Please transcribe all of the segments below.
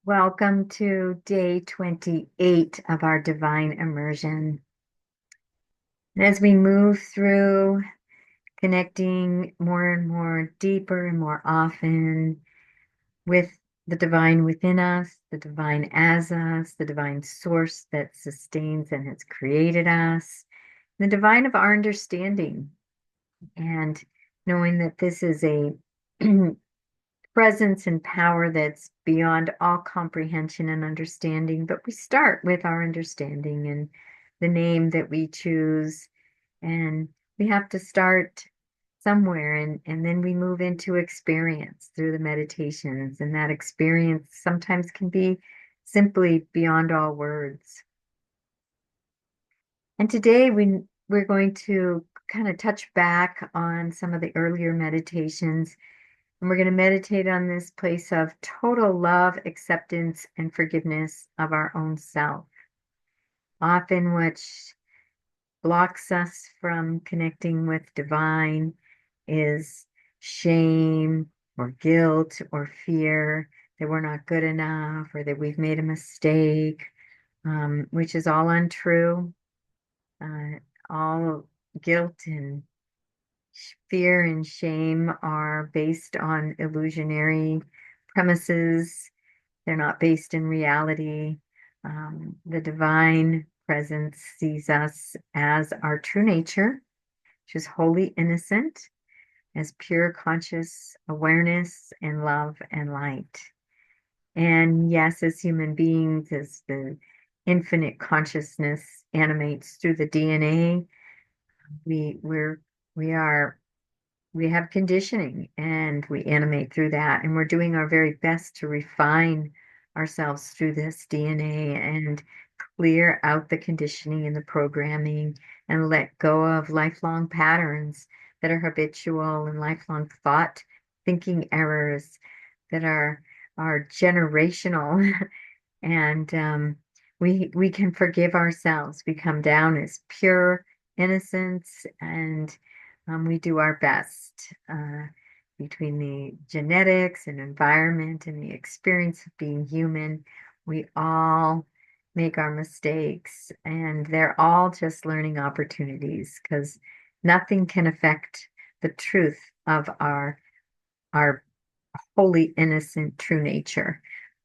Welcome to day 28 of our Divine Immersion. And as we move through connecting more and more deeper and more often with the divine within us, the divine as us, the divine source that sustains and has created us, the divine of our understanding, and knowing that this is a presence and power that's beyond all comprehension and understanding. But we start with our understanding and the name that we choose. And we have to start somewhere, and then we move into experience through the meditations. And that experience sometimes can be simply beyond all words. And today we're going to kind of touch back on some of the earlier meditations, and we're going to meditate on this place of total love, acceptance, and forgiveness of our own self, often which blocks us from connecting with divine is shame or guilt or fear that we're not good enough or that we've made a mistake, which is all untrue. All guilt and fear and shame are based on illusionary premises. They're not based in reality. The divine presence sees us as our true nature, which is wholly innocent, as pure conscious awareness and love and light. And yes, as human beings, as the infinite consciousness animates through the DNA, we we're we are we have conditioning and we animate through that. And we're doing our very best to refine ourselves through this DNA and clear out the conditioning and the programming and let go of lifelong patterns that are habitual and lifelong thought thinking errors that are generational. And we can forgive ourselves. We come down as pure innocence, and we do our best between the genetics and environment and the experience of being human. We all make our mistakes, and they're all just learning opportunities because nothing can affect the truth of our wholly innocent true nature,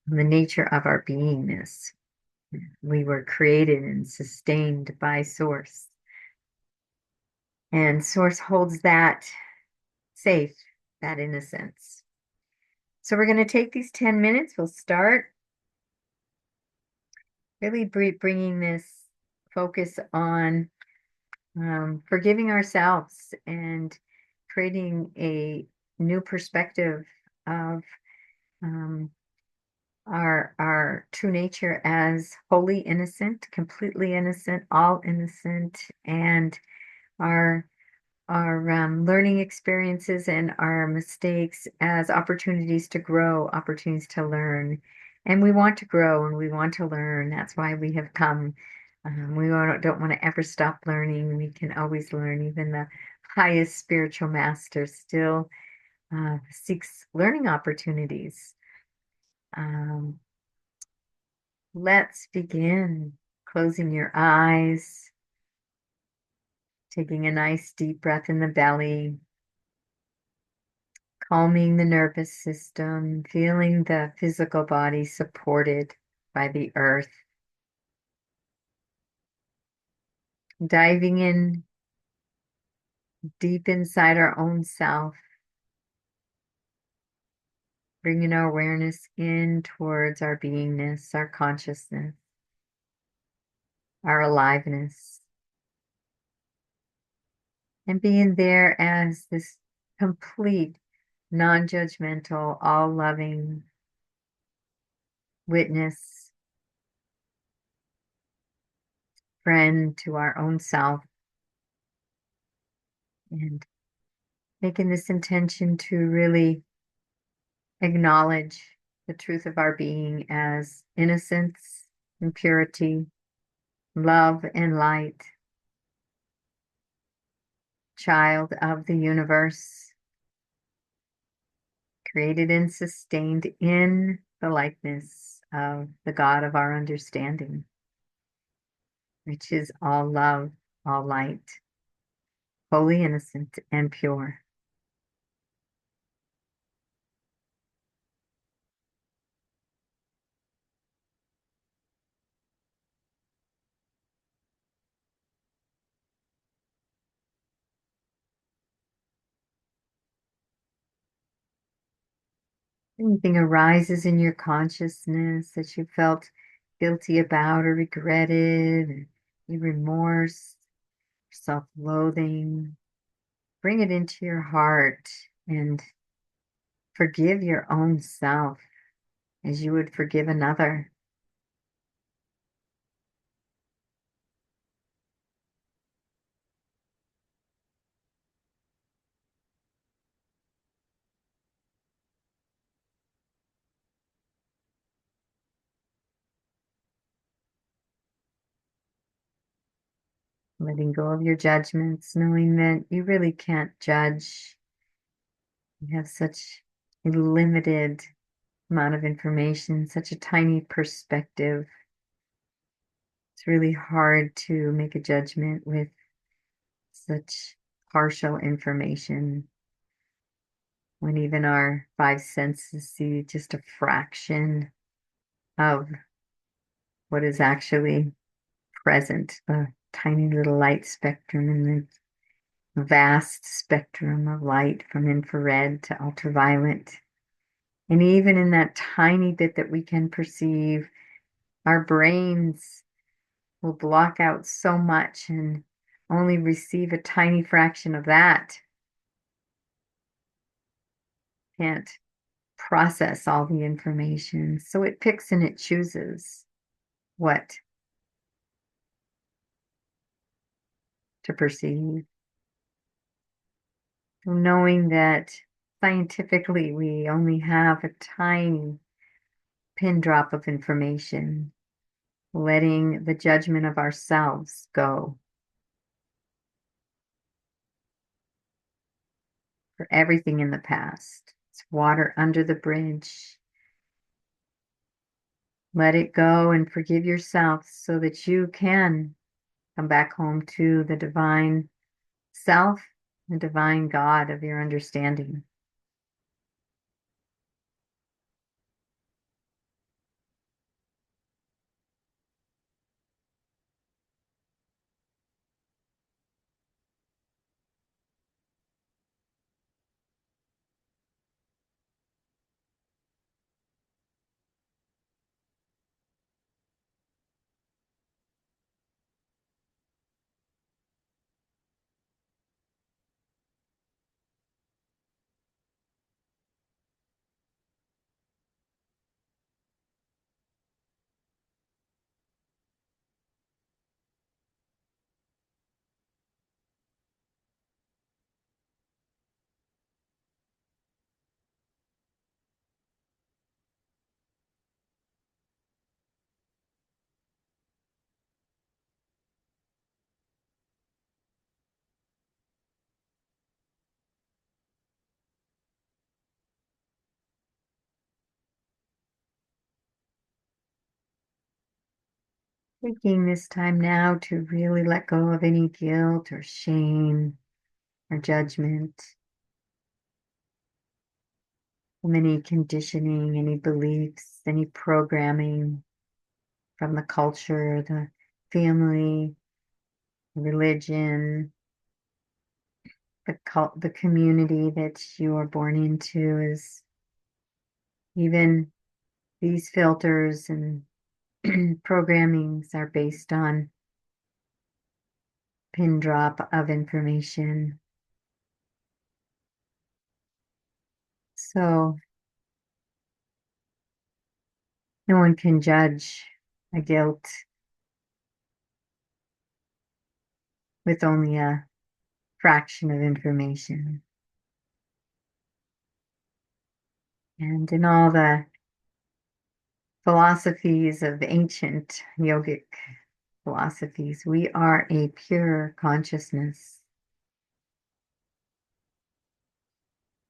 the nature of our beingness. We were created and sustained by Source, and Source holds that safe, that innocence. So we're going to take these 10 minutes. We'll start really bringing this focus on forgiving ourselves and creating a new perspective of um, our true nature as wholly innocent, completely innocent, all innocent, and our learning experiences and our mistakes as opportunities to grow, opportunities to learn. And we want to grow and we want to learn. That's why we have come. Don't want to ever stop learning. We can always learn. Even the highest spiritual master still seeks learning opportunities. Um, let's begin. Closing your eyes, taking a nice deep breath in the belly, calming the nervous system, feeling the physical body supported by the earth, diving in deep inside our own self, bringing our awareness in towards our beingness, our consciousness, our aliveness, and being there as this complete, non-judgmental, all-loving witness, friend to our own self, and making this intention to really acknowledge the truth of our being as innocence and purity, love and light, child of the universe, created and sustained in the likeness of the God of our understanding, which is all love, all light, wholly innocent and pure. Anything arises in your consciousness that you felt guilty about or regretted, or any remorse, self-loathing, bring it into your heart and forgive your own self as you would forgive another. Letting go of your judgments, knowing that you really can't judge. You have such a limited amount of information, such a tiny perspective. It's really hard to make a judgment with such partial information when even our five senses see just a fraction of what is actually present, a tiny little light spectrum in the vast spectrum of light from infrared to ultraviolet. And even in that tiny bit that we can perceive, our brains will block out so much and only receive a tiny fraction of that. Can't process all the information. So it picks and it chooses what to perceive. So knowing that scientifically we only have a tiny pin drop of information, letting the judgment of ourselves go for everything in the past. It's water under the bridge. Let it go and forgive yourself so that you can come back home to the divine self, the divine God of your understanding. Taking this time now to really let go of any guilt or shame or judgment from any conditioning, any beliefs, any programming from the culture, the family, religion, the community that you are born into. Is even these filters and programmings are based on pin drop of information. So no one can judge a guilt with only a fraction of information. And in all the philosophies of ancient yogic philosophies, we are a pure consciousness,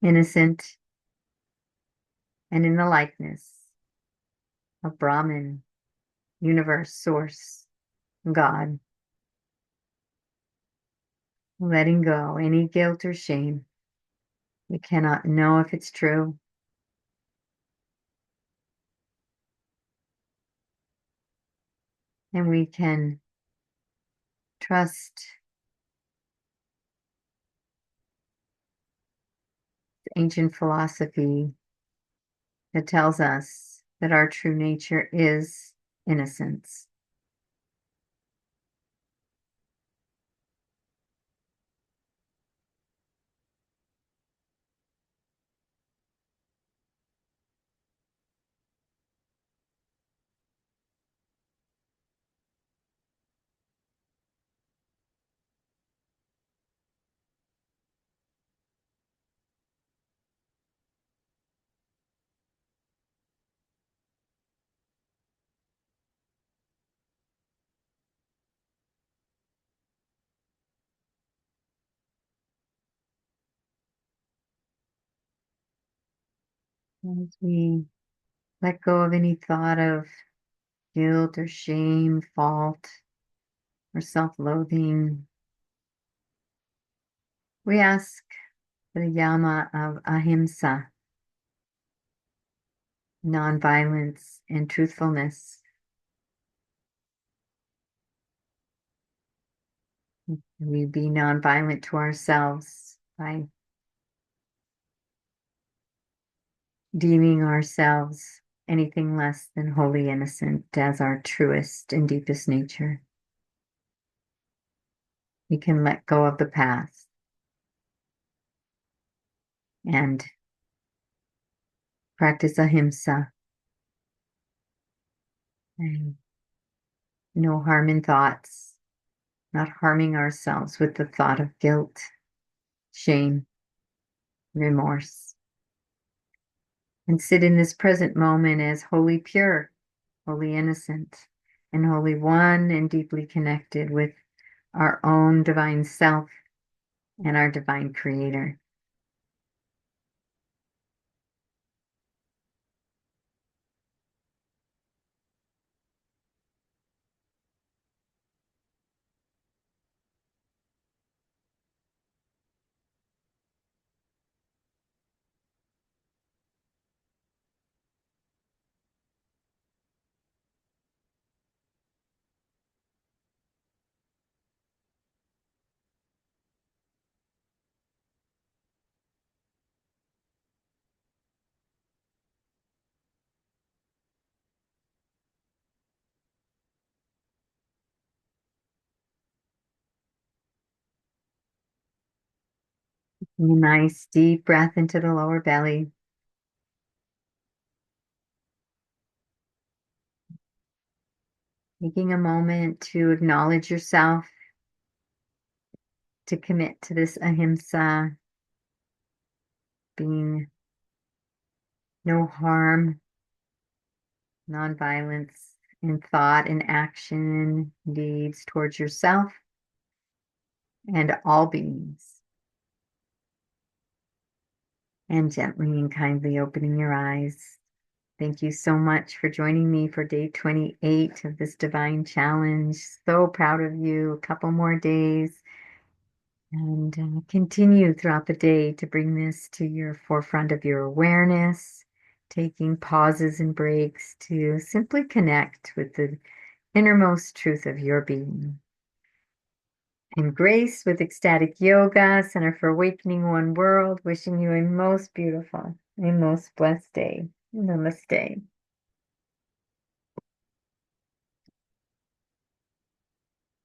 innocent and in the likeness of Brahman, universe, source, God, letting go any guilt or shame. We cannot know if it's true. And we can trust ancient philosophy that tells us that our true nature is innocence. As we let go of any thought of guilt or shame, fault, or self-loathing, we ask for the yama of ahimsa, nonviolence, and truthfulness. We be nonviolent to ourselves by deeming ourselves anything less than wholly innocent as our truest and deepest nature. We can let go of the past and practice ahimsa, and no harm in thoughts, not harming ourselves with the thought of guilt, shame, remorse, and sit in this present moment as wholly pure, wholly innocent, and wholly one and deeply connected with our own divine self and our divine creator. A nice deep breath into the lower belly. Taking a moment to acknowledge yourself, to commit to this ahimsa, being no harm, nonviolence in thought and action, deeds towards yourself and all beings. And gently and kindly opening your eyes. Thank you so much for joining me for day 28 of this divine challenge. So proud of you. A couple more days. And continue throughout the day to bring this to your forefront of your awareness, taking pauses and breaks to simply connect with the innermost truth of your being. And Grace with Ecstatic Yoga, Center for Awakening One World, wishing you a most beautiful, a most blessed day. Namaste.